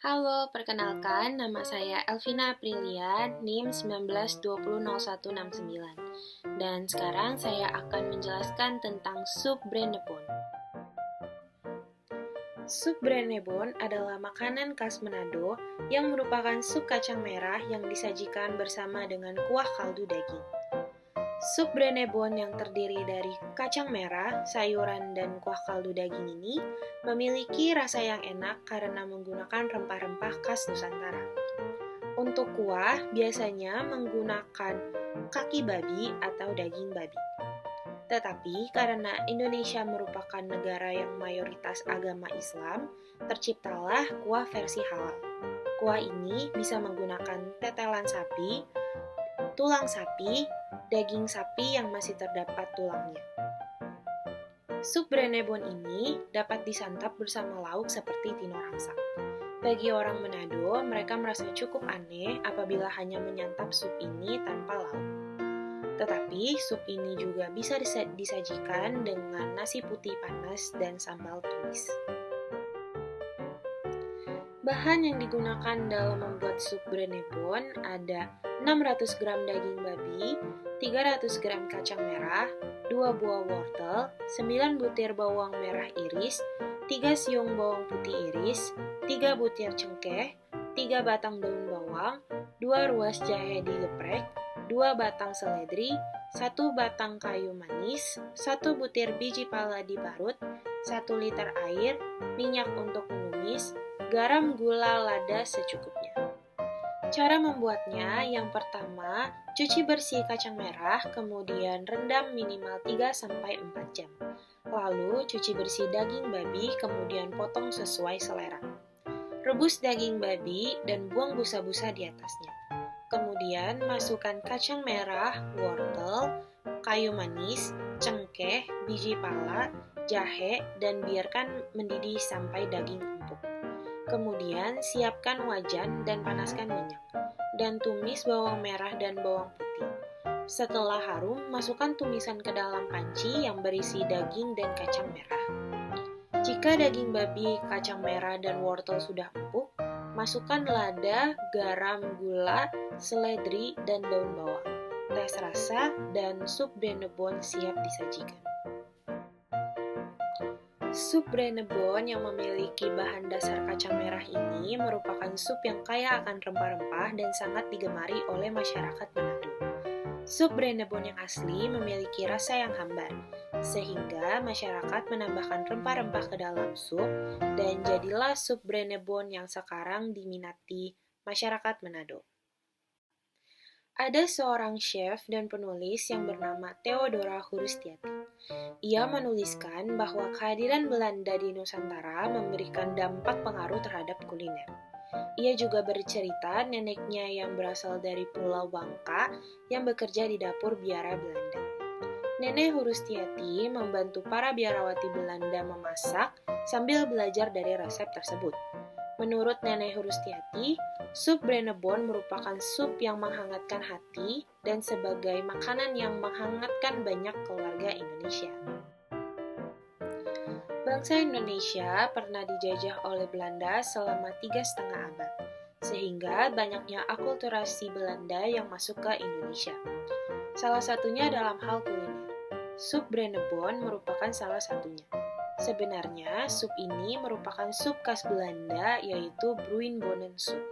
Halo, perkenalkan nama saya Elvina Aprilia, NIM 19200169. Dan sekarang saya akan menjelaskan tentang sup Brennebon. Sup Brennebon adalah makanan khas Manado yang merupakan sup kacang merah yang disajikan bersama dengan kuah kaldu daging. Sup Brennebon yang terdiri dari kacang merah, sayuran, dan kuah kaldu daging ini memiliki rasa yang enak karena menggunakan rempah-rempah khas Nusantara. Untuk kuah, biasanya menggunakan kaki babi atau daging babi. Tetapi karena Indonesia merupakan negara yang mayoritas agama Islam, terciptalah kuah versi halal. Kuah ini bisa menggunakan tetelan sapi, tulang sapi, daging sapi yang masih terdapat tulangnya. Sup Brennebon ini dapat disantap bersama lauk seperti tinorangsa. Bagi orang Manado, mereka merasa cukup aneh apabila hanya menyantap sup ini tanpa lauk. Tetapi sup ini juga bisa disajikan dengan nasi putih panas dan sambal tumis. Bahan yang digunakan dalam membuat sup Brennebon ada 600 gram daging babi, 300 gram kacang merah, 2 buah wortel, 9 butir bawang merah iris, 3 siung bawang putih iris, 3 butir cengkeh, 3 batang daun bawang, 2 ruas jahe digeprek, 2 batang seledri, 1 batang kayu manis, 1 butir biji pala diparut, 1 liter air, minyak untuk menumis, garam gula lada secukupnya. Cara membuatnya, yang pertama, cuci bersih kacang merah, kemudian rendam minimal 3-4 jam. Lalu, cuci bersih daging babi, kemudian potong sesuai selera. Rebus daging babi dan buang busa-busa di atasnya. Kemudian, masukkan kacang merah, wortel, kayu manis, cengkeh, biji pala, jahe, dan biarkan mendidih sampai daging empuk. Kemudian, siapkan wajan dan panaskan minyak, dan tumis bawang merah dan bawang putih. Setelah harum, masukkan tumisan ke dalam panci yang berisi daging dan kacang merah. Jika daging babi, kacang merah, dan wortel sudah empuk, masukkan lada, garam, gula, seledri, dan daun bawang. Tes rasa, dan sup Brennebon siap disajikan. Sup Brennebon yang memiliki bahan dasar kacang merah ini merupakan sup yang kaya akan rempah-rempah dan sangat digemari oleh masyarakat Manado. Sup Brennebon yang asli memiliki rasa yang hambar, sehingga masyarakat menambahkan rempah-rempah ke dalam sup dan jadilah sup Brennebon yang sekarang diminati masyarakat Manado. Ada seorang chef dan penulis yang bernama Theodora Hurustiati. Ia menuliskan bahwa kehadiran Belanda di Nusantara memberikan dampak pengaruh terhadap kuliner. Ia juga bercerita neneknya yang berasal dari Pulau Bangka yang bekerja di dapur biara Belanda. Nenek Hurustiati membantu para biarawati Belanda memasak sambil belajar dari resep tersebut. Menurut Nenek Hurustiati, sup Brennebon merupakan sup yang menghangatkan hati dan sebagai makanan yang menghangatkan banyak keluarga Indonesia. Bangsa Indonesia pernah dijajah oleh Belanda selama 3,5 abad, sehingga banyaknya akulturasi Belanda yang masuk ke Indonesia. Salah satunya dalam hal kuliner. Sup Brennebon merupakan salah satunya. Sebenarnya, sup ini merupakan sup khas Belanda, yaitu Bruinbonen soup.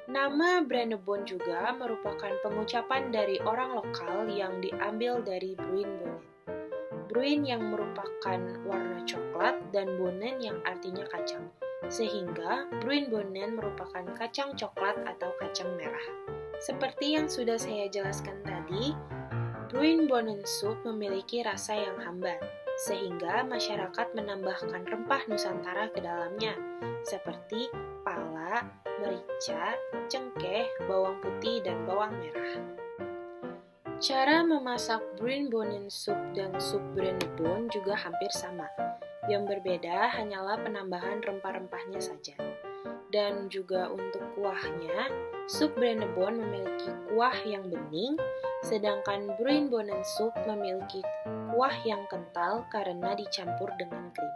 Nama Brennebon juga merupakan pengucapan dari orang lokal yang diambil dari Bruinbonen. Bruin yang merupakan warna coklat dan bonen yang artinya kacang, sehingga Bruinbonen merupakan kacang coklat atau kacang merah. Seperti yang sudah saya jelaskan tadi, Bruinbonen soup memiliki rasa yang hambar, sehingga masyarakat menambahkan rempah Nusantara ke dalamnya, seperti pala, merica, cengkeh, bawang putih, dan bawang merah. Cara memasak Bruinbonen soup dan sup Brennebon juga hampir sama. Yang berbeda hanyalah penambahan rempah-rempahnya saja. Dan juga untuk kuahnya, sup Brennebon memiliki kuah yang bening, sedangkan Bruinbonen soup memiliki kuah yang kental karena dicampur dengan krim.